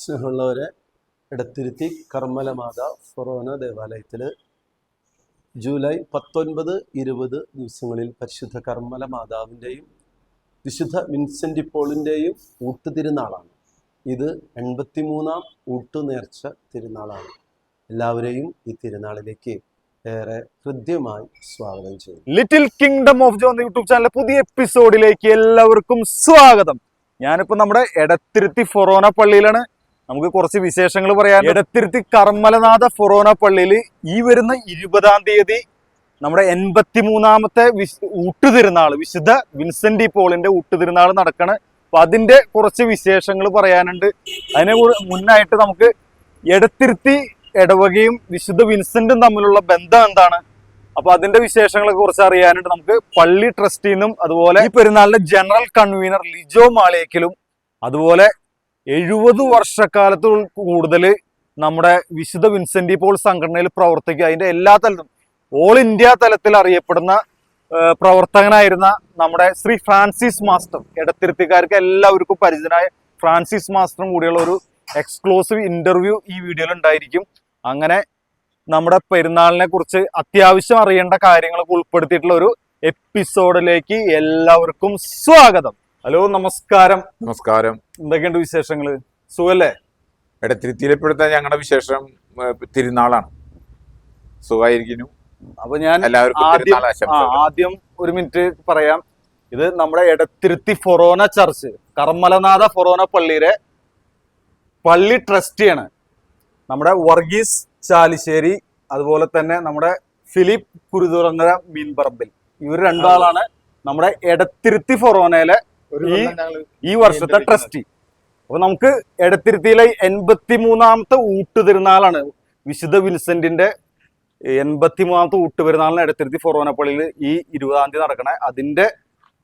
സ്നേഹമുള്ളവരെ, എടത്തിരുത്തി കർമ്മലമാത ഫൊറോന ദേവാലയത്തിൽ ജൂലൈ 19, 20 ദിവസങ്ങളിൽ പരിശുദ്ധ കർമ്മല മാതാവിൻ്റെയും വിശുദ്ധ വിൻസെൻ്റ് പോളിൻ്റെയും ഊട്ടുതിരുനാളാണ്. ഇത് 83-ാം ഊട്ടുനേർച്ച തിരുനാളാണ്. എല്ലാവരെയും ഈ തിരുനാളിലേക്ക് ഏറെ ഹൃദ്യമായി സ്വാഗതം ചെയ്യും. Little kingdom of John YouTube ചാനലിലെ പുതിയ എപ്പിസോഡിലേക്ക് എല്ലാവർക്കും സ്വാഗതം. ഞാനിപ്പോ നമ്മുടെ എടത്തിരുത്തി ഫൊറോന പള്ളിയിലാണ്. നമുക്ക് കുറച്ച് വിശേഷങ്ങൾ പറയാൻ. എടത്തിരുത്തി കർമ്മലനാഥ ഫൊറോന പള്ളിയിൽ ഈ വരുന്ന 20-ാം തീയതി നമ്മുടെ 83-ാമത്തെ ഊട്ടുതിരുനാൾ, വിശുദ്ധ വിൻസെൻ്റ് പോളിന്റെ ഊട്ടുതിരുനാൾ നടക്കണ. അപ്പൊ അതിന്റെ കുറച്ച് വിശേഷങ്ങൾ പറയാനുണ്ട്. അതിനെ മുന്നായിട്ട് നമുക്ക് എടത്തിരുത്തി ഇടവകയും വിശുദ്ധ വിൻസെന്റും തമ്മിലുള്ള ബന്ധം എന്താണ്, അപ്പൊ അതിന്റെ വിശേഷങ്ങളെ കുറിച്ച് അറിയാനായിട്ട് നമുക്ക് പള്ളി ട്രസ്റ്റിന്നും അതുപോലെ ഈ പെരുന്നാളിന്റെ ജനറൽ കൺവീനർ ലിജോ മാളിയേക്കലും അതുപോലെ 70 വർഷക്കാലത്ത് കൂടുതൽ നമ്മുടെ വിശുദ്ധ വിൻസെൻ്റ് പോൾ സംഘടനയിൽ പ്രവർത്തിക്കുക, അതിന്റെ എല്ലാ തലത്തിലും ഓൾ ഇന്ത്യ തലത്തിൽ അറിയപ്പെടുന്ന പ്രവർത്തകനായിരുന്ന നമ്മുടെ ശ്രീ ഫ്രാൻസിസ് മാസ്റ്റർ, എടത്തിരുത്തിക്കാർക്ക് എല്ലാവർക്കും പരിചിതനായ ഫ്രാൻസിസ് മാസ്റ്ററും കൂടിയുള്ള ഒരു എക്സ്ക്ലൂസീവ് ഇന്റർവ്യൂ ഈ വീഡിയോയിൽ ഉണ്ടായിരിക്കും. അങ്ങനെ നമ്മുടെ പെരുന്നാളിനെ കുറിച്ച് അത്യാവശ്യം അറിയേണ്ട കാര്യങ്ങളൊക്കെ ഉൾപ്പെടുത്തിയിട്ടുള്ള ഒരു എപ്പിസോഡിലേക്ക് എല്ലാവർക്കും സ്വാഗതം. ഹലോ, നമസ്കാരം. നമസ്കാരം. എന്തൊക്കെയുണ്ട് വിശേഷങ്ങള്? സുഖല്ലേ? എടത്തിരുത്തിയിൽപ്പെടുത്ത ഞങ്ങളുടെ വിശേഷം തിരുനാളാണ്. സുഖമായിരിക്കുന്നു. അപ്പൊ ഞാൻ ആദ്യം ഒരു മിനിറ്റ് പറയാം. ഇത് നമ്മുടെ എടത്തിരുത്തി ഫൊറോന ചർച്ച്, കർമ്മലനാഥ ഫൊറോന പള്ളിയുടെ പള്ളി ട്രസ്റ്റിയാണ്. നമ്മുടെ വർഗീസ് ചാലിശ്ശേരി, അതുപോലെ തന്നെ നമ്മുടെ ഫിലിപ്പ് കുരുതുറങ്ങര മീൻപറമ്പിൽ, ഇവർ രണ്ടാളാണ് നമ്മുടെ എടത്തിരുത്തി ഫൊറോനയിലെ ഈ വർഷത്തെ ട്രസ്റ്റി. അപ്പൊ നമുക്ക് എടത്തിരുത്തിയിലെ 83-ാമത്തെ ഊട്ടുതിരുനാളാണ്. വിശുദ്ധ വിൻസെന്റിന്റെ 83-ാമത്തെ ഊട്ടുപെരുന്നാളിന് എടത്തിരുത്തി ഫൊറോന പള്ളിയിൽ ഈ 20-ാം തീയതി നടക്കണേ. അതിന്റെ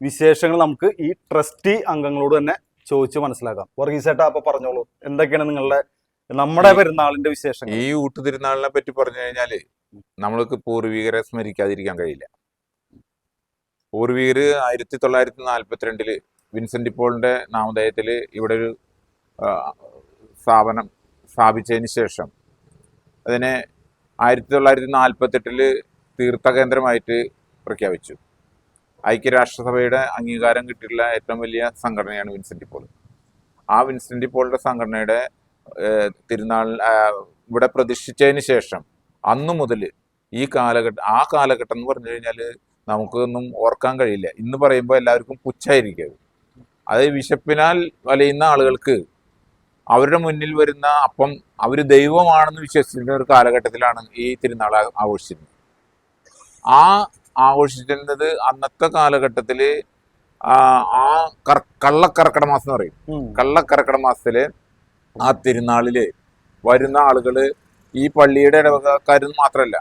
വിശേഷങ്ങൾ നമുക്ക് ഈ ട്രസ്റ്റി അംഗങ്ങളോട് തന്നെ ചോദിച്ച് മനസ്സിലാക്കാം. വർഗീസേട്ടാ, അപ്പൊ പറഞ്ഞോളൂ, എന്തൊക്കെയാണ് നിങ്ങളുടെ നമ്മുടെ പെരുന്നാളിന്റെ വിശേഷങ്ങൾ? ഈ ഊട്ടുതിരുനാളിനെ പറ്റി പറഞ്ഞു കഴിഞ്ഞാല് നമ്മൾക്ക് പൂർവികരെ സ്മരിക്കാതിരിക്കാൻ കഴിയില്ല. പൂർവികര് 1942 വിൻസെൻ്റ് പോളിന്റെ നാമധേയത്തില് ഇവിടെ ഒരു സ്ഥാപനം സ്ഥാപിച്ചതിന് ശേഷം അതിനെ 1948 തീർത്ഥകേന്ദ്രമായിട്ട് പ്രഖ്യാപിച്ചു. ഐക്യരാഷ്ട്രസഭയുടെ അംഗീകാരം കിട്ടിയിട്ടുള്ള ഏറ്റവും വലിയ സംഘടനയാണ് വിൻസെൻ്റ് പോൾ. ആ വിൻസെൻ്റ് പോളിന്റെ സംഘടനയുടെ തിരുനാൾ ഇവിടെ പ്രതിഷ്ഠിച്ചതിന് ശേഷം അന്നു മുതൽ ആ കാലഘട്ടം എന്ന് പറഞ്ഞു കഴിഞ്ഞാൽ നമുക്കൊന്നും ഓർക്കാൻ കഴിയില്ല. ഇന്ന് പറയുമ്പോൾ എല്ലാവർക്കും പുച്ഛായിരിക്കും. അത് വിശപ്പിനാൽ വലയുന്ന ആളുകൾക്ക് അവരുടെ മുന്നിൽ വരുന്ന അപ്പം അവർ ദൈവമാണെന്ന് വിശ്വസിച്ചിരുന്ന ഒരു കാലഘട്ടത്തിലാണ് ഈ തിരുനാൾ ആഘോഷിച്ചിരുന്നത്. ആ ആഘോഷിച്ചിരുന്നത് അന്നത്തെ കാലഘട്ടത്തില് കള്ളക്കർക്കട മാസം എന്ന് പറയും. കള്ളക്കർക്കട മാസത്തില് ആ തിരുനാളില് വരുന്ന ആളുകള് ഈ പള്ളിയുടെ ഇടവകക്കാരെന്ന് മാത്രമല്ല,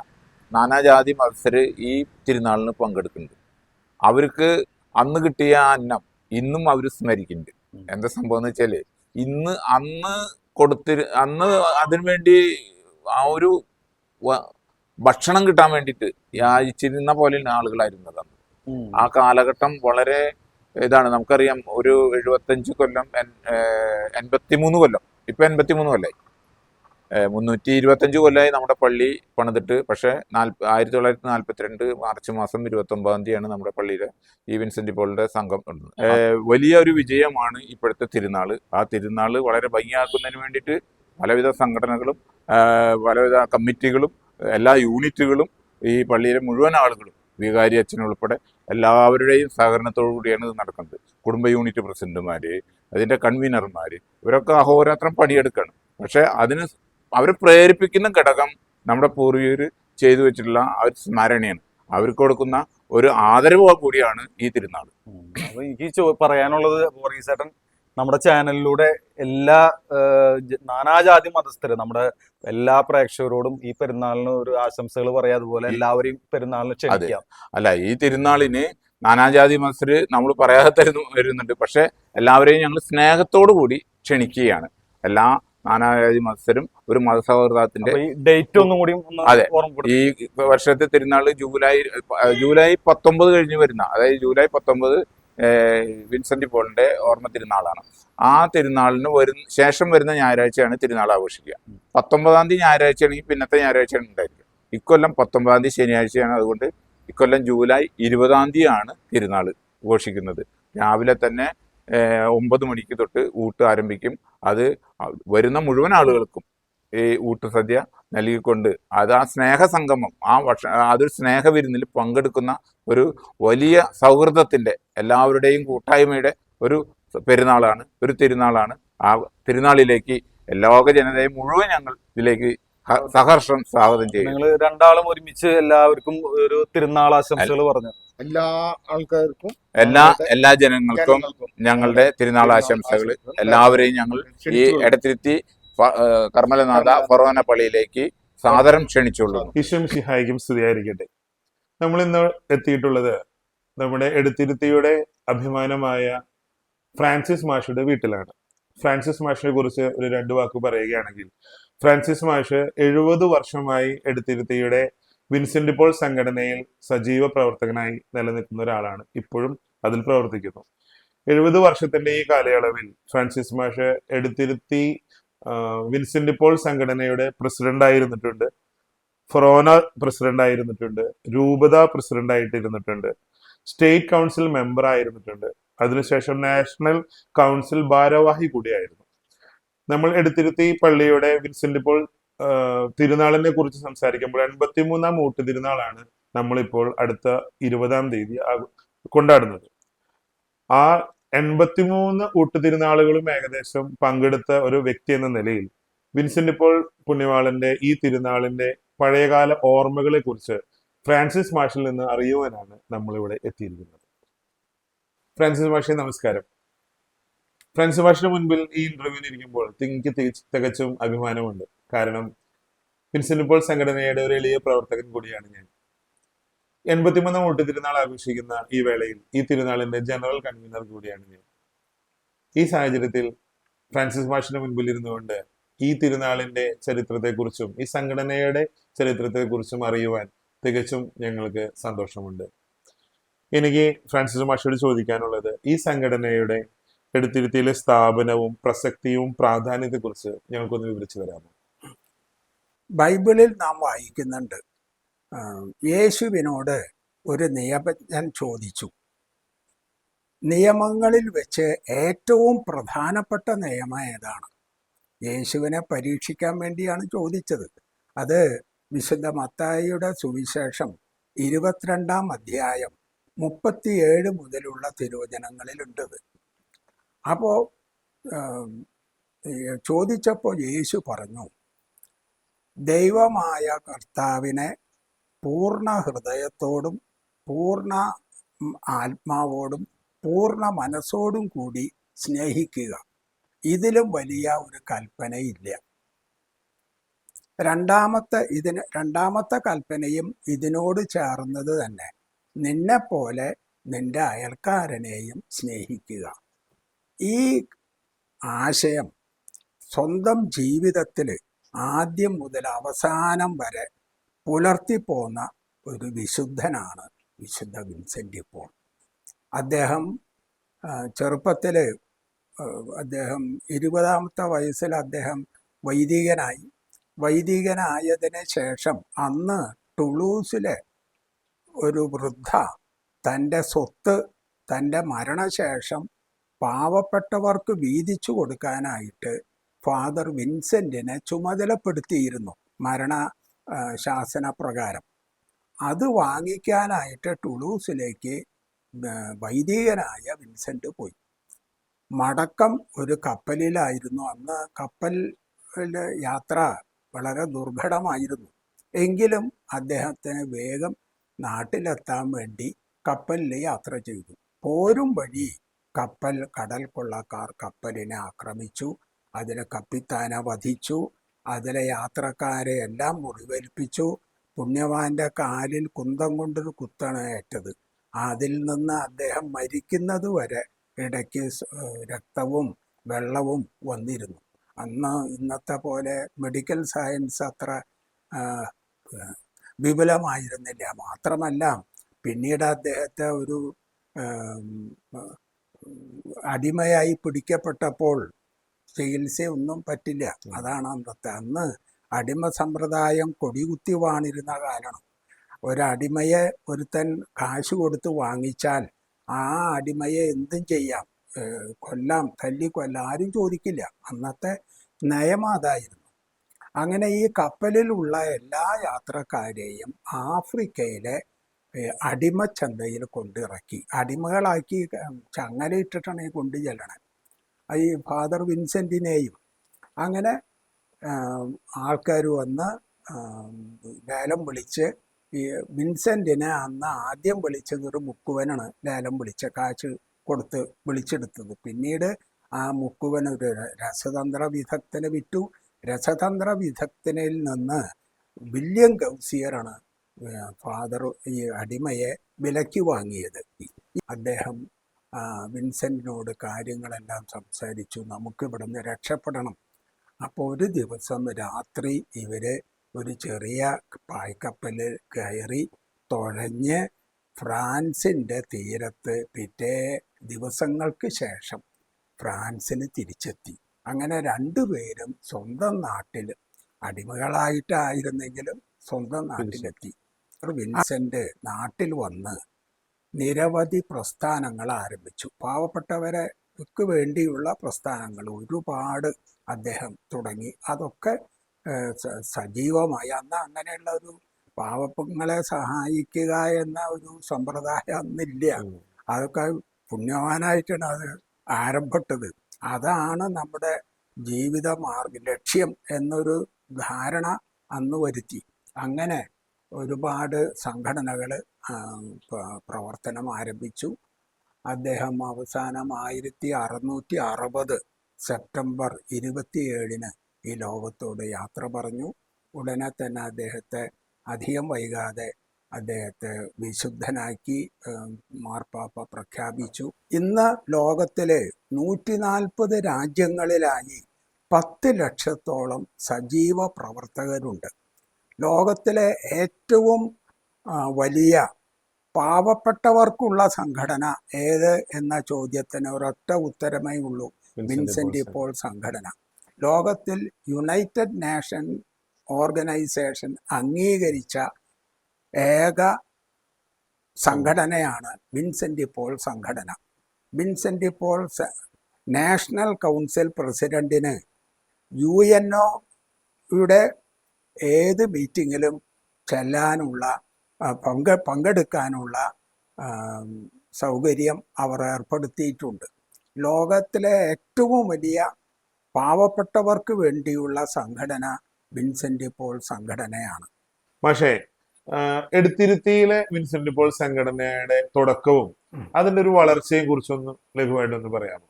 നാനാജാതി മത്സര് ഈ തിരുനാളിന് പങ്കെടുക്കുന്നുണ്ട്. അവർക്ക് അന്ന് കിട്ടിയ അന്നം ഇന്നും അവർ സ്മരിക്കുന്നുണ്ട്. എന്താ സംഭവം എന്ന് വെച്ചാല് അന്ന് അതിനു വേണ്ടി ആ ഒരു ഭക്ഷണം കിട്ടാൻ വേണ്ടിയിട്ട് യാചിച്ചിരുന്ന പോലെ ആളുകളായിരുന്നത് അന്ന്. ആ കാലഘട്ടം വളരെ ഇതാണ്. നമുക്കറിയാം, ഒരു 75 കൊല്ലം 83 കൊല്ലം, ഇപ്പൊ 83 കൊല്ലായി, 325 കൊല്ലമായി നമ്മുടെ പള്ളി പണിതിട്ട്. പക്ഷെ 1942 മാർച്ച് മാസം 29-ാം തീയതിയാണ് നമ്മുടെ പള്ളിയിലെ ഈ വിൻസെൻ്റ് പോളിന്റെ സംഘം ഉള്ളത്. വലിയ ഒരു വിജയമാണ് ഇപ്പോഴത്തെ തിരുനാള്. ആ തിരുനാള് വളരെ ഭംഗിയാക്കുന്നതിന് വേണ്ടിയിട്ട് പലവിധ സംഘടനകളും പലവിധ കമ്മിറ്റികളും എല്ലാ യൂണിറ്റുകളും ഈ പള്ളിയിലെ മുഴുവൻ ആളുകളും, വികാരി അച്ഛനുൾപ്പെടെ എല്ലാവരുടെയും സഹകരണത്തോടു കൂടിയാണ് ഇത് നടക്കുന്നത്. കുടുംബ യൂണിറ്റ് പ്രസിഡന്റുമാര്, അതിന്റെ കൺവീനർമാര്, ഇവരൊക്കെ അഹോരാത്രം പണിയെടുക്കണം. പക്ഷെ അതിന് അവരെ പ്രേരിപ്പിക്കുന്ന ഘടകം നമ്മുടെ പൂർവികർ ചെയ്തു വെച്ചിട്ടുള്ള ആ ഒരു സ്മരണയാണ്. അവർക്ക് കൊടുക്കുന്ന ഒരു ആദരവ് കൂടിയാണ് ഈ തിരുനാൾ. അപ്പൊ എനിക്ക് പറയാനുള്ളത്, വർഗീസേട്ടൻ നമ്മുടെ ചാനലിലൂടെ എല്ലാ നാനാജാതി മതസ്ഥര്, നമ്മുടെ എല്ലാ പ്രേക്ഷകരോടും ഈ പെരുന്നാളിന് ഒരു ആശംസകൾ പറയാം. അതുപോലെ എല്ലാവരെയും പെരുന്നാളിന് ക്ഷണിക്കാം. അല്ല, ഈ തിരുനാളിന് നാനാജാതി മതസ്ഥര് നമ്മൾ പറയാതെ വരുന്നുണ്ട്. പക്ഷെ എല്ലാവരെയും ഞങ്ങൾ സ്നേഹത്തോടു കൂടി ക്ഷണിക്കുകയാണ്. എല്ലാ നാനാജാതി മത്സരം ഒരു മതസൗഹാർദ്ദത്തിന്റെ ഡേറ്റ് ഒന്നും കൂടി. അതെ, ഈ വർഷത്തെ തിരുനാള് ജൂലൈ 19 കഴിഞ്ഞ് വരുന്ന, അതായത് ജൂലൈ 19 വിൻസെന്റ് പോളിന്റെ ഓർമ്മ തിരുനാളാണ്. ആ തിരുനാളിന് ശേഷം വരുന്ന ഞായറാഴ്ചയാണ് തിരുനാൾ ആഘോഷിക്കുക. 19-ാം തീയതി ഞായറാഴ്ചയാണെങ്കിൽ പിന്നത്തെ ഞായറാഴ്ചയാണ് ഉണ്ടായിരിക്കുക. ഇക്കൊല്ലം 19-ാം തീയതി ശനിയാഴ്ചയാണ്. അതുകൊണ്ട് ഇക്കൊല്ലം ജൂലൈ 20-ാം തീയതിയാണ് തിരുനാൾ ഘോഷിക്കുന്നത്. രാവിലെ തന്നെ 9 മണിക്ക് തൊട്ട് ഊട്ട് ആരംഭിക്കും. അത് വരുന്ന മുഴുവൻ ആളുകൾക്കും ഈ ഊട്ടുസദ്യ നൽകിക്കൊണ്ട് അത് ആ സ്നേഹസംഗമം, അതൊരു സ്നേഹവിരുന്നിൽ പങ്കെടുക്കുന്ന ഒരു വലിയ സൗഹൃദത്തിൻ്റെ, എല്ലാവരുടെയും കൂട്ടായ്മയുടെ ഒരു പെരുന്നാളാണ്, ഒരു തിരുനാളാണ്. ആ തിരുനാളിലേക്ക് ലോക ജനതയെ മുഴുവൻ ഞങ്ങൾ ഇതിലേക്ക് സഹർഷം സ്വാഗതം ചെയ്യും. നിങ്ങൾ രണ്ടാളും ഒരുമിച്ച് എല്ലാവർക്കും ഒരു തിരുനാൾ ആശംസകൾ പറഞ്ഞു. എല്ലാ ആൾക്കാർക്കും, എല്ലാ ജനങ്ങൾക്കും ഞങ്ങളുടെ തിരുനാൾ ആശംസകൾ. എല്ലാവരെയും ഞങ്ങൾ ഈ എടത്തിരുത്തി കർമ്മലനാഥ ഫൊറോന പള്ളിയിലേക്ക് സാദരം ക്ഷണിച്ചുകൊള്ളുന്നു. ഈശോം മിശിഹായ്ക്കും സ്തുതിയായിരിക്കട്ടെ. നമ്മൾ ഇന്ന് എത്തിയിട്ടുള്ളത് നമ്മുടെ എടത്തിരുത്തിയുടെ അഭിമാനമായ ഫ്രാൻസിസ് മാഷയുടെ വീട്ടിലാണ്. ഫ്രാൻസിസ് മാഷിനെ കുറിച്ച് ഒരു 2 വാക്ക് പറയുകയാണെങ്കിൽ, ഫ്രാൻസിസ് മാഷ് 70 വർഷമായി എടത്തിരുത്തിയുടെ വിൻസെന്റ് പോൾ സംഘടനയിൽ സജീവ പ്രവർത്തകനായി നിലനിൽക്കുന്ന ഒരാളാണ്. ഇപ്പോഴും അതിൽ പ്രവർത്തിക്കുന്നു. 70 വർഷത്തിന്റെ ഈ കാലയളവിൽ ഫ്രാൻസിസ് മാഷ് എടത്തിരുത്തി വിൻസെന്റ് പോൾ സംഘടനയുടെ പ്രസിഡന്റ് ആയിരുന്നിട്ടുണ്ട്, ഫൊറോന പ്രസിഡന്റ് ആയിരുന്നിട്ടുണ്ട്, രൂപത പ്രസിഡന്റ് ആയിട്ടിരുന്നിട്ടുണ്ട്, സ്റ്റേറ്റ് കൗൺസിൽ മെമ്പർ ആയിരുന്നിട്ടുണ്ട്, അതിനുശേഷം നാഷണൽ കൗൺസിൽ ഭാരവാഹി കൂടിയായിരുന്നു. നമ്മൾ എടത്തിരുത്തി പള്ളിയുടെ വിൻസെന്റ് പോൾ തിരുനാളിനെ കുറിച്ച് സംസാരിക്കുമ്പോൾ 83-ാം ഊട്ട് തിരുനാളാണ് നമ്മളിപ്പോൾ അടുത്ത 20-ാം തീയതി കൊണ്ടാടുന്നത്. ആ 83 ഊട്ട് തിരുനാളുകളും ഏകദേശം പങ്കെടുത്ത ഒരു വ്യക്തി എന്ന നിലയിൽ വിൻസെന്റ് പോൾ പുണ്യവാളന്റെ ഈ തിരുനാളിന്റെ പഴയകാല ഓർമ്മകളെ കുറിച്ച് ഫ്രാൻസിസ് മാഷിൽ നിന്ന് അറിയുവാനാണ് നമ്മളിവിടെ എത്തിയിരിക്കുന്നത്. ഫ്രാൻസിസ് മാഷെ, നമസ്കാരം. ഫ്രാൻസിസ് മാഷിന് മുൻപിൽ ഈ ഇന്റർവ്യൂവിന് ഇരിക്കുമ്പോൾ എനിക്ക് തികച്ചും അഭിമാനമുണ്ട്. കാരണം വിൻസെന്റ് പോൾ സംഘടനയുടെ ഒരു എളിയ പ്രവർത്തകൻ കൂടിയാണ് ഞാൻ. 83-ാം ഊട്ട് തിരുനാൾ ആഘോഷിക്കുന്ന ഈ വേളയിൽ ഈ തിരുനാളിന്റെ ജനറൽ കൺവീനർ കൂടിയാണ് ഞാൻ. ഈ സാഹചര്യത്തിൽ ഫ്രാൻസിസ് മാഷിന് മുൻപിൽ ഇരുന്നുകൊണ്ട് ഈ തിരുനാളിന്റെ ചരിത്രത്തെക്കുറിച്ചും ഈ സംഘടനയുടെ ചരിത്രത്തെക്കുറിച്ചും അറിയുവാൻ തികച്ചും ഞങ്ങൾക്ക് സന്തോഷമുണ്ട്. എനിക്ക് ഫ്രാൻസിസ് മാഷോട് ചോദിക്കാനുള്ളത്, ഈ സംഘടനയുടെ എടത്തിരുത്തിയിലെ സ്ഥാപനവും പ്രസക്തിയും പ്രാധാന്യത്തെക്കുറിച്ച് ഞങ്ങൾക്കൊന്ന് വിവരിച്ചു തരാമോ? ബൈബിളിൽ നാം വായിക്കുന്നുണ്ട്, യേശുവിനോട് ഒരു നിയമജ്ഞൻ ചോദിച്ചു, നിയമങ്ങളിൽ വെച്ച് ഏറ്റവും പ്രധാനപ്പെട്ട നിയമം ഏതാണ്? യേശുവിനെ പരീക്ഷിക്കാൻ വേണ്ടിയാണ് ചോദിച്ചത്. അത് വിശുദ്ധ മത്തായിയുടെ സുവിശേഷം 22-ാം അധ്യായം 37 മുതലുള്ള തിരുവചനങ്ങളിലുണ്ട്. അപ്പോൾ ചോദിച്ചപ്പോൾ യേശു പറഞ്ഞു, ദൈവമായ കർത്താവിനെ പൂർണ്ണ ഹൃദയത്തോടും പൂർണ്ണ ആത്മാവോടും പൂർണ്ണ മനസ്സോടും കൂടി സ്നേഹിക്കുക. ഇതിലും വലിയ ഒരു കൽപ്പനയില്ല. രണ്ടാമത്തെ കൽപ്പനയും ഇതിനോട് ചേർന്നത് തന്നെ, നിന്നെപ്പോലെ നിന്റെ അയൽക്കാരനെയും സ്നേഹിക്കുക. ഈ ആശയം സ്വന്തം ജീവിതത്തിൽ ആദ്യം മുതൽ അവസാനം വരെ പുലർത്തിപ്പോന്ന ഒരു വിശുദ്ധനാണ് വിശുദ്ധ വിൻസെന്റ് പോൾ. അദ്ദേഹം ചെറുപ്പത്തിൽ, അദ്ദേഹം 20-ാമത്തെ വയസ്സിൽ അദ്ദേഹം വൈദികനായതിന് ശേഷം അന്ന് ടുളൂസിലെ ഒരു വൃദ്ധ തൻ്റെ സ്വത്ത് തൻ്റെ മരണശേഷം പാവപ്പെട്ടവർക്ക് വീതിച്ചു കൊടുക്കാനായിട്ട് ഫാദർ വിൻസെന്റിനെ ചുമതലപ്പെടുത്തിയിരുന്നു മരണ ശാസനപ്രകാരം. അത് വാങ്ങിക്കാനായിട്ട് ടുളൂസിലേക്ക് വൈദികനായ വിൻസെന്റ് പോയി. മടക്കം ഒരു കപ്പലിലായിരുന്നു. അന്ന് കപ്പൽ യാത്ര വളരെ ദുർഘടമായിരുന്നു. എങ്കിലും അദ്ദേഹത്തിന് വേഗം നാട്ടിലെത്താൻ വേണ്ടി കപ്പലിൽ യാത്ര ചെയ്തു. പോരും വഴി കടൽ കൊള്ളക്കാർ കപ്പലിനെ ആക്രമിച്ചു, അതിലെ കപ്പിത്താനെ വധിച്ചു, അതിലെ യാത്രക്കാരെ എല്ലാം മുറിവേൽപ്പിച്ചു. പുണ്യവാന്റെ കാലിൽ കുന്തം കൊണ്ടൊരു കുത്താണ് ഏറ്റത്. അതിൽ നിന്ന് അദ്ദേഹം മരിക്കുന്നത് വരെ ഇടയ്ക്ക് രക്തവും വെള്ളവും വന്നിരുന്നു. അന്ന് ഇന്നത്തെ പോലെ മെഡിക്കൽ സയൻസ് അത്ര വിപുലമായിരുന്നില്ല. മാത്രമല്ല, പിന്നീട് അദ്ദേഹത്തെ ഒരു ഏം, അടിമയായി പിടിക്കപ്പെട്ടപ്പോൾ ചികിത്സയൊന്നും പറ്റില്ല. അതാണ് അന്ന് അടിമ സമ്പ്രദായം കൊടികുത്തി വാണിരുന്ന കാലമാണ്. ഒരടിമയെ ഒരുത്തൻ കാശ് കൊടുത്ത് വാങ്ങിച്ചാൽ ആ അടിമയെ എന്തും ചെയ്യാം, കൊല്ലാം, തല്ലിക്കൊല്ലാം, ആരും ചോദിക്കില്ല. അന്നത്തെ നയം അതായിരുന്നു. അങ്ങനെ ഈ കപ്പലിലുള്ള എല്ലാ യാത്രക്കാരെയും ആഫ്രിക്കയിലെ അടിമച്ചന്തയിൽ കൊണ്ടിറക്കി. അടിമകളാക്കി ചങ്ങലയിട്ടിട്ടാണ് ഈ കൊണ്ടു ചെല്ലണത്, ഈ ഫാദർ വിൻസെൻറ്റിനെയും. അങ്ങനെ ആൾക്കാർ വന്ന് ലേലം വിളിച്ച്, ഈ വിൻസെൻറ്റിനെ അന്ന് ആദ്യം വിളിച്ചത് ഒരു മുക്കുവനാണ് ലേലം വിളിച്ച കാശ് കൊടുത്ത് വിളിച്ചെടുത്തത്. പിന്നീട് ആ മുക്കുവൻ ഒരു രസതന്ത്ര വിദഗ്ധനെ വിറ്റു. രസതന്ത്ര വിദഗ്ധനിൽ നിന്ന് വില്യം ഗൗസിയറാണ് ഫാദർ ഈ അടിമയെ വിലയ്ക്ക് വാങ്ങിയത്. അദ്ദേഹം വിൻസെൻറ്റിനോട് കാര്യങ്ങളെല്ലാം സംസാരിച്ചു, നമുക്ക് ഇവിടുന്ന് രക്ഷപ്പെടണം. അപ്പോൾ ഒരു ദിവസം രാത്രി ഇവര് ഒരു ചെറിയ പായ്ക്കപ്പലിൽ കയറി തുഴഞ്ഞ് ഫ്രാൻസിൻ്റെ തീരത്ത് പിറ്റേ ദിവസങ്ങൾക്ക് ശേഷം ഫ്രാൻസിൽ തിരിച്ചെത്തി. അങ്ങനെ രണ്ടുപേരും സ്വന്തം നാട്ടിൽ അടിമകളായിട്ടായിരുന്നെങ്കിലും സ്വന്തം നാട്ടിലെത്തി. വിൻസെന്റ് നാട്ടിൽ വന്ന് നിരവധി പ്രസ്ഥാനങ്ങൾ ആരംഭിച്ചു. പാവപ്പെട്ടവർക്ക് വേണ്ടിയുള്ള പ്രസ്ഥാനങ്ങൾ ഒരുപാട് അദ്ദേഹം തുടങ്ങി. അതൊക്കെ സജീവമായി. അന്ന് അങ്ങനെയുള്ള ഒരു പാവങ്ങളെ സഹായിക്കുക എന്ന ഒരു സമ്പ്രദായം അന്നില്ല. അതൊക്കെ പുണ്യവാനായിട്ടാണ് അത് ആരംഭപ്പെട്ടത്. അതാണ് നമ്മുടെ ജീവിത ലക്ഷ്യം എന്നൊരു ധാരണ അന്ന് വരുത്തി. അങ്ങനെ ഒരുപാട് സംഘടനകൾ പ്രവർത്തനം ആരംഭിച്ചു. അദ്ദേഹം അവസാനം 1660 സെപ്റ്റംബർ 27 ഈ ലോകത്തോട് യാത്ര പറഞ്ഞു. ഉടനെ തന്നെ അദ്ദേഹത്തെ അധികം വൈകാതെ അദ്ദേഹത്തെ വിശുദ്ധനാക്കി മാർപ്പാപ്പ പ്രഖ്യാപിച്ചു. ഇന്ന് ലോകത്തിലെ 140 രാജ്യങ്ങളിലായി 10 ലക്ഷത്തോളം സജീവ പ്രവർത്തകരുണ്ട്. ലോകത്തിലെ ഏറ്റവും വലിയ പാവപ്പെട്ടവർക്കുള്ള സംഘടന ഏത് എന്ന ചോദ്യത്തിന് ഒരൊറ്റ ഉത്തരമേ ഉള്ളൂ, വിൻസെന്റ് പോൾ സംഘടന. ലോകത്തിൽ യുണൈറ്റഡ് നേഷൻ ഓർഗനൈസേഷൻ അംഗീകരിച്ച ഏക സംഘടനയാണ് വിൻസെന്റ് പോൾ സംഘടന. വിൻസെന്റ് പോൾ നാഷണൽ കൗൺസിൽ പ്രസിഡന്റിന് UNOയുടെ ഏത് മീറ്റിങ്ങിലും ചെല്ലാനുള്ള പങ്കെടുക്കാനുള്ള സൗകര്യം അവർ ഏർപ്പെടുത്തിയിട്ടുണ്ട്. ലോകത്തിലെ ഏറ്റവും വലിയ പാവപ്പെട്ടവർക്ക് വേണ്ടിയുള്ള സംഘടന വിൻസെന്റ് പോൾ സംഘടനയാണ്. പക്ഷേ എടുത്തിരുത്തിയിലെ വിൻസെന്റ് പോൾ സംഘടനയുടെ തുടക്കവും അതിന്റെ ഒരു വളർച്ചയെ കുറിച്ചൊന്ന് ലഘുവായിട്ടൊന്ന് പറയാമോ?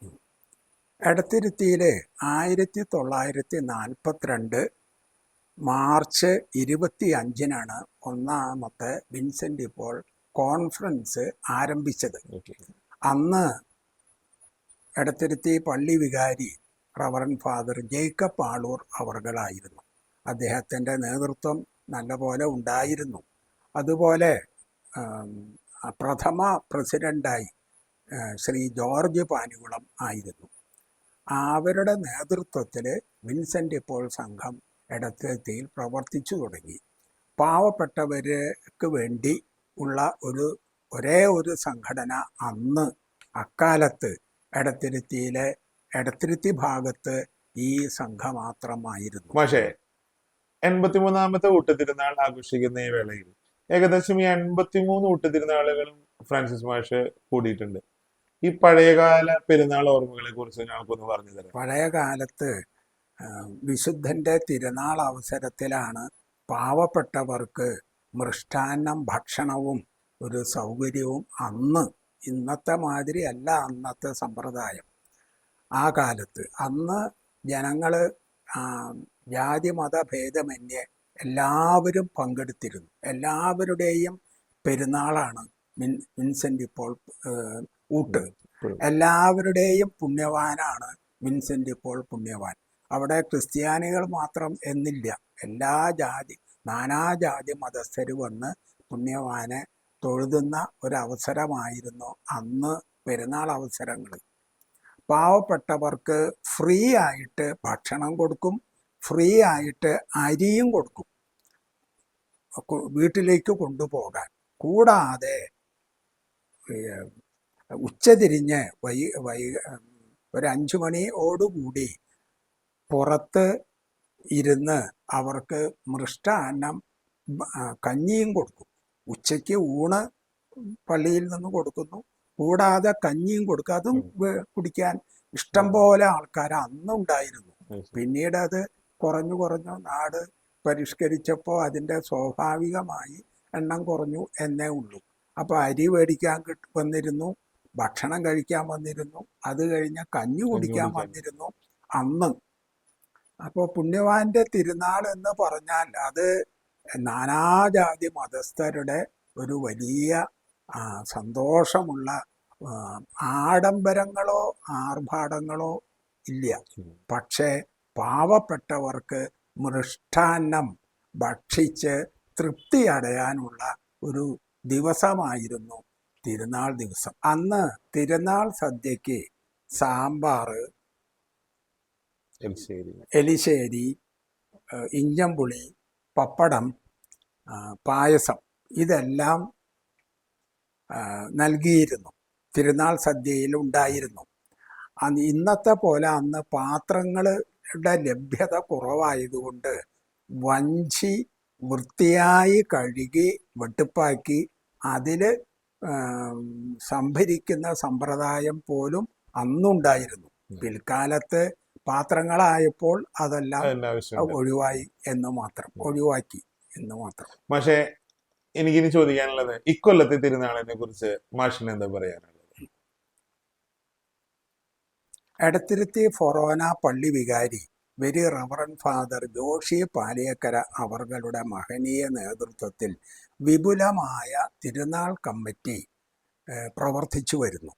എടത്തിരുത്തിയിൽ 1942 മാർച്ച് 25 ഒന്നാമത്തെ വിൻസെന്റ് പോൾ കോൺഫറൻസ് ആരംഭിച്ചത്. അന്ന് എടത്തിരുത്തി പള്ളി വികാരി റവറൻ ഫാദർ ജേക്കബ് ആളൂർ അവർകളായിരുന്നു. അദ്ദേഹത്തിൻ്റെ നേതൃത്വം നല്ലപോലെ ഉണ്ടായിരുന്നു. അതുപോലെ പ്രഥമ പ്രസിഡൻ്റായി ശ്രീ ജോർജ് പാനികുളം ആയിരുന്നു. അവരുടെ നേതൃത്വത്തിൽ വിൻസെന്റ് പോൾ സംഘം എടത്തിരുത്തിയിൽ പ്രവർത്തിച്ചു തുടങ്ങി. പാവപ്പെട്ടവർക്ക് വേണ്ടി ഉള്ള ഒരേ ഒരു സംഘടന അക്കാലത്ത് എടത്തിരുത്തി ഭാഗത്ത് ഈ സംഘം മാത്രമായിരുന്നു. പക്ഷേ 83ാമത്തെ ഊട്ടുതിരുനാൾ ആഘോഷിക്കുന്ന ഈ വേളയിൽ ഏകദേശം ഈ 83 ഊട്ടുതിരുനാളുകളും ഫ്രാൻസിസ് മാഷ് കൂടിയിട്ടുണ്ട്. ഈ പഴയകാല പെരുന്നാൾ ഓർമ്മകളെ കുറിച്ച് ഞങ്ങൾക്കൊന്ന് പറഞ്ഞു തരാം. പഴയ കാലത്ത് വിശുദ്ധന്റെ തിരുനാൾ അവസരത്തിലാണ് പാവപ്പെട്ടവർക്ക് മൃഷ്ടാന്നം ഭക്ഷണവും ഒരു സൗകര്യവും ഇന്നത്തെ മാതിരി അല്ല അന്നത്തെ സമ്പ്രദായം. ആ കാലത്ത് അന്ന് ജനങ്ങൾ ജാതി മതഭേദമന്യേ എല്ലാവരും പങ്കെടുത്തിരുന്നു. എല്ലാവരുടെയും പെരുന്നാളാണ് വിൻസെന്റ് പോൾ ഊട്ട്. എല്ലാവരുടെയും പുണ്യവാനാണ് വിൻസെന്റ് പോൾ പുണ്യവാൻ. അവിടെ ക്രിസ്ത്യാനികൾ മാത്രം എന്നില്ല, നാനാജാതി മതസ്ഥർ വന്ന് പുണ്യവാനെ തൊഴുതുന്ന ഒരവസരമായിരുന്നു അന്ന് പെരുന്നാൾ അവസരങ്ങൾ. പാവപ്പെട്ടവർക്ക് ഫ്രീ ആയിട്ട് ഭക്ഷണം കൊടുക്കും, ഫ്രീ ആയിട്ട് അരിയും കൊടുക്കും വീട്ടിലേക്ക് കൊണ്ടുപോകാൻ. കൂടാതെ ഉച്ചതിരിഞ്ഞ് ഒരു 5 മണിയോടുകൂടി പുറത്ത് ഇരുന്ന് അവർക്ക് മൃഷ്ടാന്നം കഞ്ഞിയും കൊടുക്കും. ഉച്ചയ്ക്ക് ഊണ് പള്ളിയിൽ നിന്ന് കൊടുക്കുന്നു, കൂടാതെ കഞ്ഞിയും കൊടുക്കും. അതും കുടിക്കാൻ ഇഷ്ടം പോലെ ആൾക്കാർ അന്നുണ്ടായിരുന്നു. പിന്നീട് അത് കുറഞ്ഞു നാട് പരിഷ്കരിച്ചപ്പോൾ അതിൻ്റെ സ്വാഭാവികമായി എണ്ണം കുറഞ്ഞു എന്നേ ഉള്ളൂ. അപ്പോൾ അരി മേടിക്കാൻ വന്നിരുന്നു, ഭക്ഷണം കഴിക്കാൻ വന്നിരുന്നു, അത് കഴിഞ്ഞ് കഞ്ഞി കുടിക്കാൻ വന്നിരുന്നു അന്ന്. അപ്പോൾ പുണ്യവാന്റെ തിരുനാൾ എന്ന് പറഞ്ഞാൽ അത് നാനാജാതി മതസ്ഥരുടെ ഒരു വലിയ സന്തോഷമുള്ള, ആഡംബരങ്ങളോ ആർഭാടങ്ങളോ ഇല്ല. പക്ഷേ പാവപ്പെട്ടവർക്ക് മൃഷ്ടാന്നം ഭക്ഷിച്ച് തൃപ്തി അടയാനുള്ള ഒരു ദിവസമായിരുന്നു തിരുനാൾ ദിവസം. അന്ന് തിരുനാൾ സദ്യക്ക് സാമ്പാർ, എലിശ്ശേരി, ഇഞ്ചംപുളി, പപ്പടം, പായസം ഇതെല്ലാം നൽകിയിരുന്നു, തിരുനാൾ സദ്യയിൽ ഉണ്ടായിരുന്നു. ഇന്നത്തെ പോലെ അന്ന് പാത്രങ്ങളുടെ ലഭ്യത കുറവായതുകൊണ്ട് വഞ്ചി വൃത്തിയായി കഴുകി വെട്ടിപ്പാക്കി അതിൽ സംഭരിക്കുന്ന സമ്പ്രദായം പോലും അന്നുണ്ടായിരുന്നു. പിൽക്കാലത്ത് പാത്രങ്ങളായപ്പോൾ അതെല്ലാം ഒഴിവാക്കി എന്ന് മാത്രം. പക്ഷേ എനിക്കിനി ചോദിക്കാനുള്ളത്, ഇക്കൊല്ലത്തെ തിരുനാളിനെ കുറിച്ച് മാഷിന് എന്താ പറയാനുള്ളത്? എടത്തിരുത്തി ഫൊറോന പള്ളി വികാരി very reverend father Joshi Paliyakkara അവர்களுടെ മഹനീയ നേതൃത്വത്തിൽ വിപുലമായ തിരുനാൾ കമ്മിറ്റി പ്രവർത്തിച്ചു വരുന്നു.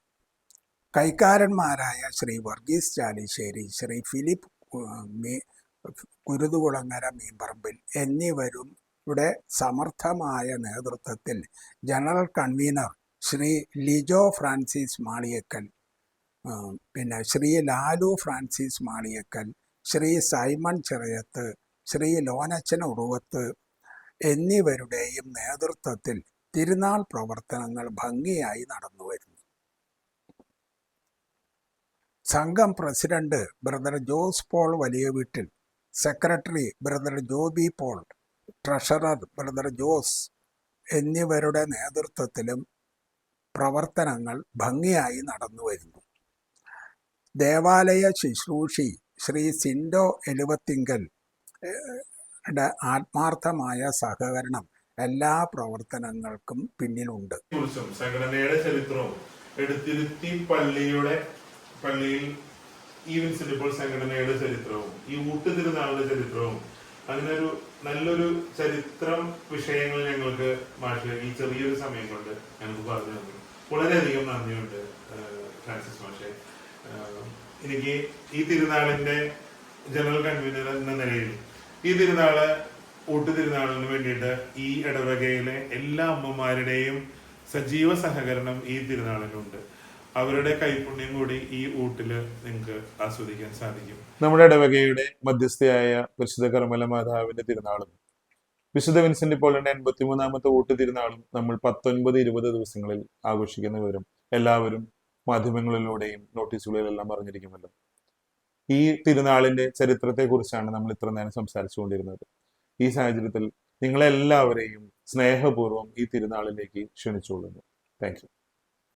കൈക്കാരന്മാരായ ശ്രീ വർഗീസ് ചാലിശ്ശേരി, ശ്രീ ഫിലിപ്പ് കുരുതുകുളങ്ങര മീൻപറമ്പിൽ എന്നിവരുടെ സമർത്ഥമായ നേതൃത്വത്തിൽ general convener Shri Lijo Francis Maliyakkal, പിന്നെ ശ്രീ ലാലു ഫ്രാൻസിസ് മാളിയക്കൽ, ശ്രീ സൈമൺ ചിറയത്ത്, ശ്രീ ലോനച്ചൻ ഉറുവത്ത് എന്നിവരുടെയും നേതൃത്വത്തിൽ തിരുനാൾ പ്രവർത്തനങ്ങൾ ഭംഗിയായി നടന്നുവരുന്നു. സംഘം പ്രസിഡന്റ് ബ്രദർ ജോസ് പോൾ വലിയ വീട്ടിൽ, secretary brother Joby Paul, treasurer brother Jose എന്നിവരുടെ നേതൃത്വത്തിലും പ്രവർത്തനങ്ങൾ ഭംഗിയായി നടന്നുവരുന്നു. ദേവാലയ ശുശ്രൂഷി ശ്രീ സിൻഡോ എലുവത്തിങ്കൽ ആത്മാർത്ഥമായ സഹകരണം എല്ലാ പ്രവർത്തനങ്ങൾക്കും പിന്നിലുണ്ട്. സംഘടനയുടെ ചരിത്രവും എടത്തിരുത്തി പള്ളിയിൽ ഈ വിൻസെന്റ് പോൾ സംഘടനയുടെ ചരിത്രവും ഈ ഊട്ടുതിരുനാളിന്റെ ചരിത്രവും അങ്ങനെ ഒരു നല്ലൊരു ചരിത്രം വിഷയങ്ങൾ ഞങ്ങൾക്ക് മാഷ് ഈ ചെറിയൊരു സമയം കൊണ്ട് ഞങ്ങൾക്ക് പറഞ്ഞു തന്നു. വളരെയധികം നന്ദിയുണ്ട് ഫ്രാൻസിസ് മാഷെ. എനിക്ക് ഈ തിരുനാളിന്റെ ജനറൽ കൺവീനർ എന്ന നിലയിൽ ഈ തിരുനാള് ഊട്ടുതിരുനാളിന് വേണ്ടിയിട്ട് ഈ ഇടവകയിലെ എല്ലാ അമ്മമാരുടെയും സജീവ സഹകരണം ഈ തിരുനാളിനുണ്ട്. അവരുടെ കൈപുണ്യം കൂടി ഈ ഊട്ടില് നിങ്ങൾക്ക് ആസ്വദിക്കാൻ സാധിക്കും. നമ്മുടെ ഇടവകയുടെ മധ്യസ്ഥയായ പരിശുദ്ധ കർമ്മല മാതാവിന്റെ തിരുനാളും വിശുദ്ധ വിൻസെന്റ് പോളിന്റെ 83ാമത്തെ ഊട്ട് തിരുനാളും നമ്മൾ 19-20 ദിവസങ്ങളിൽ ആഘോഷിക്കുന്ന വിവരം എല്ലാവരും മാധ്യമങ്ങളിലൂടെയും നോട്ടീസുകളിലെല്ലാം അറിഞ്ഞിരിക്കുമല്ലോ. ഈ തിരുനാളിന്റെ ചരിത്രത്തെ കുറിച്ചാണ് നമ്മൾ ഇത്ര നേരം സംസാരിച്ചുകൊണ്ടിരുന്നത്. ഈ സാഹചര്യത്തിൽ നിങ്ങളെല്ലാവരെയും സ്നേഹപൂർവ്വം ഈ തിരുനാളിലേക്ക് ക്ഷണിച്ചുകൊള്ളുന്നു. Thank you.